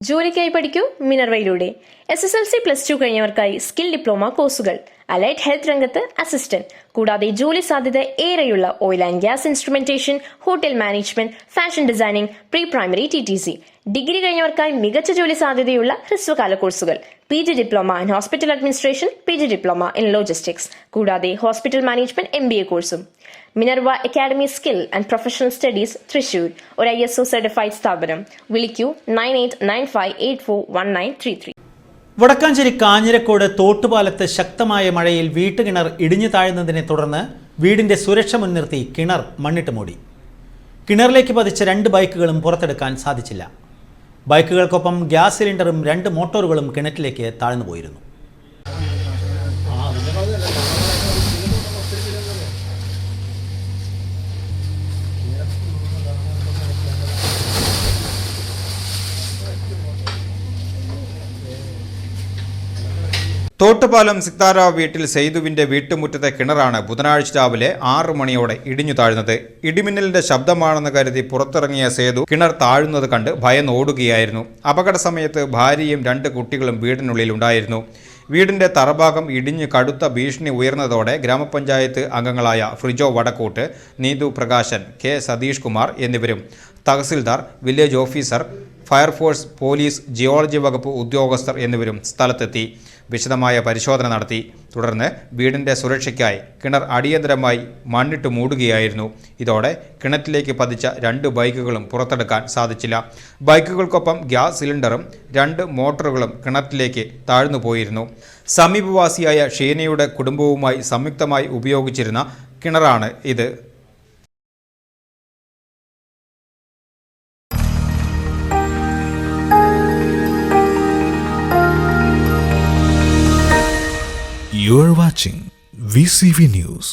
ജോലിക്കായി പഠിക്കൂ മിനർവയിലൂടെ. SSLC +2 കഴിഞ്ഞവർക്കായി സ്കിൽ ഡിപ്ലോമ കോഴ്സുകൾ, അലൈഡ് ഹെൽത്ത് രംഗത്ത് അസിസ്റ്റന്റ്, കൂടാതെ ജോലി സാധ്യത ഏറെയുള്ള oil and gas instrumentation, hotel management, fashion designing, pre primary TTC. Degree കഴിഞ്ഞവർക്കായി മികച്ച ജോലി സാധ്യതയുള്ള ഹ്രസ്വകാല കോഴ്സുകൾ, PG diploma in hospital administration, PG diploma in logistics, കൂടാതെ ഹോസ്പിറ്റൽ മാനേജ്മെന്റ് MBA കോഴ്സും. Minerva academy skill and professional studies, Thrissur, ഒരു ISO സർട്ടിഫൈഡ് സ്ഥാപനം. വിളിക്കൂ 9895841933. വടക്കാഞ്ചേരി കാഞ്ഞിരക്കോട് തോട്ടുപാലത്ത് ശക്തമായ മഴയിൽ വീട്ടുകിണർ ഇടിഞ്ഞു താഴുന്നതിനെ തുടർന്ന് വീടിന്റെ സുരക്ഷ മുൻനിർത്തി കിണർ മണ്ണിട്ട് മൂടി. കിണറിലേക്ക് പതിച്ച 2 ബൈക്കുകളും പുറത്തെടുക്കാൻ സാധിച്ചില്ല. ബൈക്കുകൾക്കൊപ്പം ഗ്യാസ് സിലിണ്ടറും 2 മോട്ടോറുകളും കിണറ്റിലേക്ക് താഴ്ന്നുപോയിരുന്നു. തോട്ടുപാലം സിത്താര വീട്ടിൽ സെയ്തുവിന്റെ വീട്ടുമുറ്റത്തെ കിണറാണ് ബുധനാഴ്ച രാവിലെ 6 മണിയോടെ ഇടിഞ്ഞു താഴ്ന്നത്. ഇടിമിന്നലിന്റെ ശബ്ദമാണെന്ന് കരുതി പുറത്തിറങ്ങിയ സേതു കിണർ താഴുന്നത് കണ്ട് ഭയന്നോടുകയായിരുന്നു. അപകട സമയത്ത് ഭാര്യയും 2 കുട്ടികളും വീടിനുള്ളിലുണ്ടായിരുന്നു. വീടിന്റെ തറഭാഗം ഇടിഞ്ഞ് കടുത്ത ഭീഷണി ഉയർന്നതോടെ ഗ്രാമപഞ്ചായത്ത് അംഗങ്ങളായ ഫ്രിജോ വടക്കൂട്ട്, നീതു പ്രകാശൻ, K സതീഷ് കുമാർ എന്നിവരും tahsildar, village officer, fire force, police, geology വകുപ്പ് ഉദ്യോഗസ്ഥർ എന്നിവരും സ്ഥലത്തെത്തി വിശദമായ പരിശോധന നടത്തി. തുടർന്ന് വീടിന്റെ സുരക്ഷയ്ക്കായി കിണർ അടിയന്തരമായി മണ്ണിട്ട് മൂടുകയായിരുന്നു. ഇതോടെ കിണറ്റിലേക്ക് പതിച്ച 2 ബൈക്കുകളും പുറത്തെടുക്കാൻ സാധിച്ചില്ല. ബൈക്കുകൾക്കൊപ്പം ഗ്യാസ് സിലിണ്ടറും 2 മോട്ടോറുകളും കിണറ്റിലേക്ക് താഴ്ന്നുപോയിരുന്നു. സമീപവാസിയായ ഷീനയുടെ കുടുംബവുമായി സംയുക്തമായി ഉപയോഗിച്ചിരുന്ന കിണറാണ് ഇത്. You are watching VCV News.